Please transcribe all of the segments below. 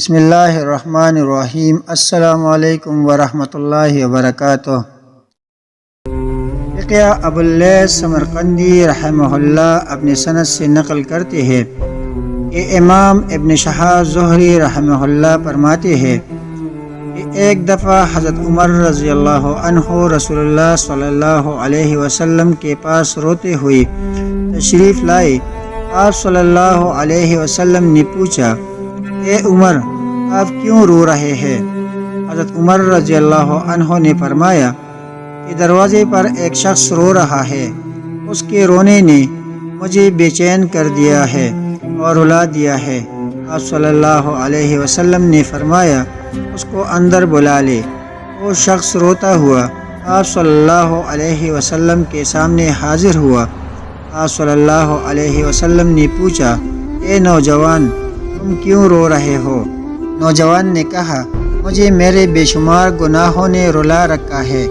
بسم اللہ الرحمن الرحیم۔ السلام علیکم ورحمۃ اللہ وبرکاتہ۔ فقیہ ابواللیث سمرقندی رحمہ اللہ اپنی سند سے نقل کرتے ہیں کہ امام ابن شہاب زہری رحمہ اللہ فرماتے ہیں کہ ایک دفعہ حضرت عمر رضی اللہ عنہ رسول اللہ صلی اللہ علیہ وسلم کے پاس روتے ہوئے تشریف لائے۔ آپ صلی اللہ علیہ وسلم نے پوچھا، اے عمر، آپ کیوں رو رہے ہیں؟ حضرت عمر رضی اللہ عنہ نے فرمایا کہ دروازے پر ایک شخص رو رہا ہے، اس کے رونے نے مجھے بے چین کر دیا ہے اور رلا دیا ہے۔ آپ صلی اللہ علیہ وسلم نے فرمایا، اس کو اندر بلا لے۔ وہ شخص روتا ہوا آپ صلی اللہ علیہ وسلم کے سامنے حاضر ہوا۔ آپ صلی اللہ علیہ وسلم نے پوچھا، اے نوجوان، تم کیوں رو رہے ہو؟ نوجوان نے کہا، مجھے میرے بے شمار گناہوں نے رلا رکھا ہے،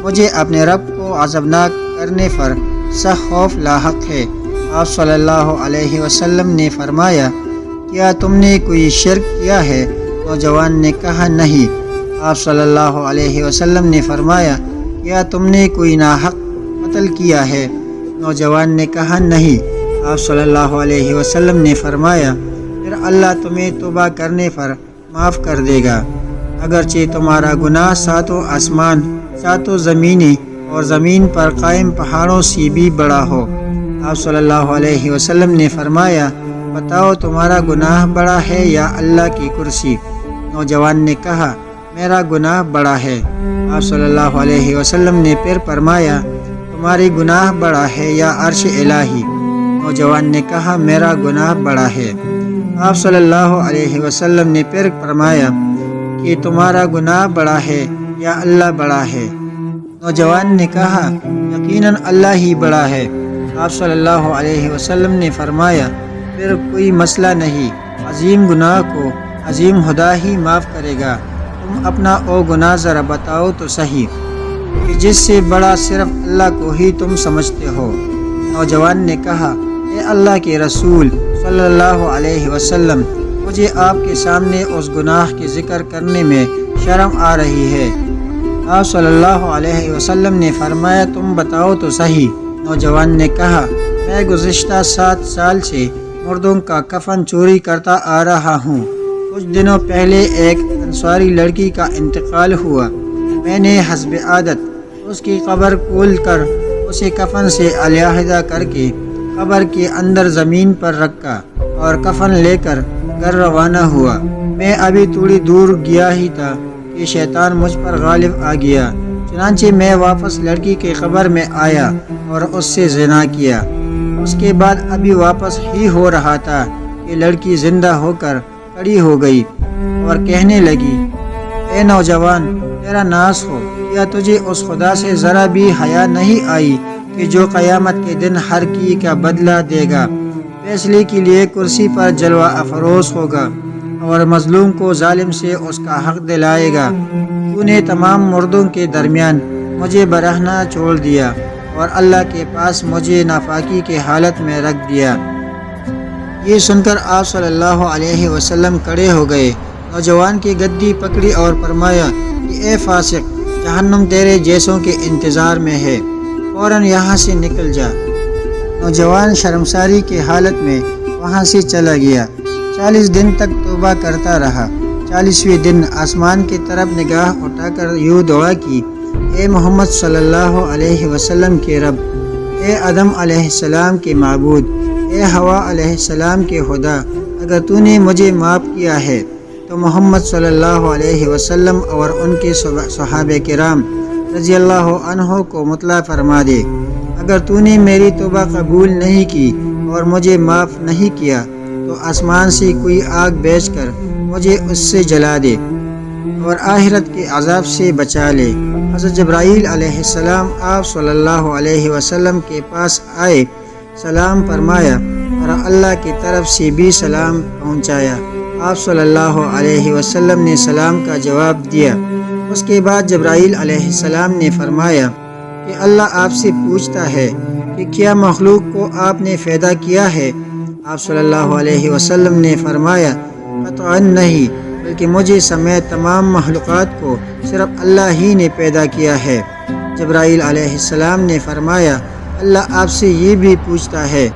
مجھے اپنے رب کو عذابناک کرنے پر سخت خوف لاحق ہے۔ آپ صلی اللہ علیہ وسلم نے فرمایا، کیا تم نے کوئی شرک کیا ہے؟ نوجوان نے کہا، نہیں۔ آپ صلی اللہ علیہ وسلم نے فرمایا، کیا تم نے کوئی ناحق قتل کیا ہے؟ نوجوان نے کہا، نہیں۔ آپ صلی اللہ علیہ وسلم نے فرمایا، پھر اللہ تمہیں توبہ کرنے پر معاف کر دے گا، اگرچہ تمہارا گناہ ساتوں آسمان، ساتوں زمینیں اور زمین پر قائم پہاڑوں سے بھی بڑا ہو۔ آپ صلی اللہ علیہ وسلم نے فرمایا، بتاؤ تمہارا گناہ بڑا ہے یا اللہ کی کرسی؟ نوجوان نے کہا، میرا گناہ بڑا ہے۔ آپ صلی اللہ علیہ وسلم نے پھر فرمایا، تمہاری گناہ بڑا ہے یا عرش الہی؟ نوجوان نے کہا، میرا گناہ بڑا ہے۔ آپ صلی اللہ علیہ وسلم نے پھر فرمایا کہ تمہارا گناہ بڑا ہے یا اللہ بڑا ہے؟ نوجوان نے کہا، یقیناً اللہ ہی بڑا ہے۔ آپ صلی اللہ علیہ وسلم نے فرمایا، پھر کوئی مسئلہ نہیں، عظیم گناہ کو عظیم خدا ہی معاف کرے گا۔ تم اپنا او گناہ ذرا بتاؤ تو صحیح کہ جس سے بڑا صرف اللہ کو ہی تم سمجھتے ہو۔ نوجوان نے کہا، اے اللہ کے رسول صلی اللہ علیہ وسلم، مجھے آپ کے سامنے اس گناہ کے ذکر کرنے میں شرم آ رہی ہے۔ آپ صلی اللہ علیہ وسلم نے فرمایا، تم بتاؤ تو صحیح۔ نوجوان نے کہا، میں گزشتہ 7 سال سے مردوں کا کفن چوری کرتا آ رہا ہوں۔ کچھ دنوں پہلے ایک انصاری لڑکی کا انتقال ہوا۔ میں نے حسب عادت اس کی قبر کھول کر اسے کفن سے علیحدہ کر کے قبر کے اندر زمین پر رکھا اور کفن لے کر گھر روانہ ہوا۔ میں ابھی تھوڑی دور گیا ہی تھا کہ شیطان مجھ پر غالب آ گیا، چنانچہ میں واپس لڑکی کے قبر میں آیا اور اس سے زنا کیا۔ اس کے بعد ابھی واپس ہی ہو رہا تھا کہ لڑکی زندہ ہو کر کھڑی ہو گئی اور کہنے لگی، اے نوجوان، تیرا ناس ہو، کیا تجھے اس خدا سے ذرا بھی حیا نہیں آئی کہ جو قیامت کے دن ہر کی کا بدلہ دے گا، فیصلے کے لیے کرسی پر جلوہ افروز ہوگا اور مظلوم کو ظالم سے اس کا حق دلائے گا؟ تو نے تمام مردوں کے درمیان مجھے برہنہ چھوڑ دیا اور اللہ کے پاس مجھے نافاقی کے حالت میں رکھ دیا۔ یہ سن کر آپ صلی اللہ علیہ وسلم کھڑے ہو گئے، نوجوان کی گدی پکڑی اور فرمایا کہ اے فاسق، جہنم تیرے جیسوں کے انتظار میں ہے، فوراً یہاں سے نکل جا۔ نوجوان شرمساری کی حالت میں وہاں سے چلا گیا۔ 40 دن تک توبہ کرتا رہا۔ 40ویں دن آسمان کی طرف نگاہ اٹھا کر یوں دعا کی، اے محمد صلی اللہ علیہ وسلم کے رب، اے آدم علیہ السلام کے معبود، اے حوا علیہ السلام کے خدا، اگر تو نے مجھے معاف کیا ہے تو محمد صلی اللہ علیہ وسلم اور ان کے صحابہ کرام رضی اللہ عنہ کو مطلع فرما دے۔ اگر تو نے میری توبہ قبول نہیں کی اور مجھے معاف نہیں کیا تو آسمان سے کوئی آگ بھیج کر مجھے اس سے جلا دے اور آخرت کے عذاب سے بچا لے۔ حضرت جبرائیل علیہ السلام آپ صلی اللہ علیہ وسلم کے پاس آئے، سلام فرمایا اور اللہ کی طرف سے بھی سلام پہنچایا۔ آپ صلی اللہ علیہ وسلم نے سلام کا جواب دیا۔ اس کے بعد جبرائیل علیہ السلام نے فرمایا کہ اللہ آپ سے پوچھتا ہے کہ کیا مخلوق کو آپ نے پیدا کیا ہے؟ آپ صلی اللہ علیہ وسلم نے فرمایا، قطعاً نہیں، بلکہ مجھے سمیت تمام مخلوقات کو صرف اللہ ہی نے پیدا کیا ہے۔ جبرائیل علیہ السلام نے فرمایا، اللہ آپ سے یہ بھی پوچھتا ہے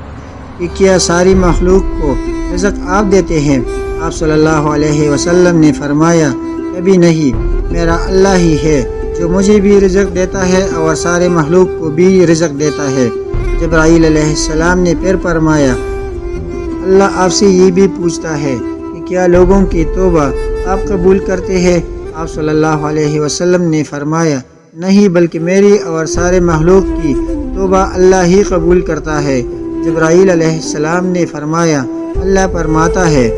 کہ کیا ساری مخلوق کو رزق آپ دیتے ہیں؟ آپ صلی اللہ علیہ وسلم نے فرمایا، کبھی نہیں، میرا اللہ ہی ہے جو مجھے بھی رزق دیتا ہے اور سارے مخلوق کو بھی رزق دیتا ہے۔ جبرائیل علیہ السلام نے پھر فرمایا، اللہ آپ سے یہ بھی پوچھتا ہے کہ کیا لوگوں کی توبہ آپ قبول کرتے ہیں؟ آپ صلی اللہ علیہ وسلم نے فرمایا، نہیں، بلکہ میری اور سارے مخلوق کی توبہ اللہ ہی قبول کرتا ہے۔ جبرائیل علیہ السلام نے فرمایا، اللہ فرماتا ہے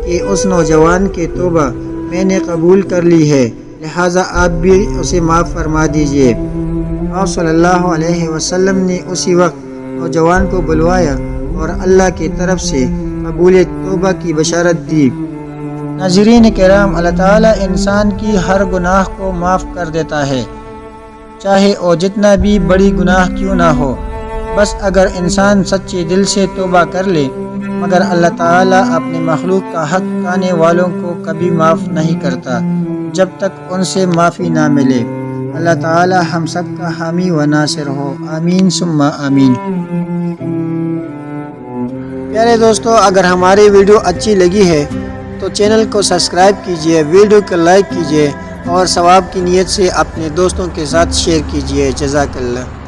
کہ اس نوجوان کی توبہ میں نے قبول کر لی ہے، لہٰذا آپ بھی اسے معاف فرما دیجیے۔ آپ صلی اللہ علیہ وسلم نے اسی وقت نوجوان کو بلوایا اور اللہ کی طرف سے قبول توبہ کی بشارت دی۔ ناظرین کرام، اللہ تعالیٰ انسان کی ہر گناہ کو معاف کر دیتا ہے، چاہے وہ جتنا بھی بڑی گناہ کیوں نہ ہو، بس اگر انسان سچے دل سے توبہ کر لے۔ مگر اللہ تعالیٰ اپنی مخلوق کا حق کھانے والوں کو کبھی معاف نہیں کرتا جب تک ان سے معافی نہ ملے۔ اللہ تعالیٰ ہم سب کا حامی و ناصر ہو، آمین ثم آمین۔ پیارے دوستو، اگر ہماری ویڈیو اچھی لگی ہے تو چینل کو سبسکرائب کیجیے، ویڈیو کو لائک کیجیے اور ثواب کی نیت سے اپنے دوستوں کے ساتھ شیئر کیجیے۔ جزاک اللہ۔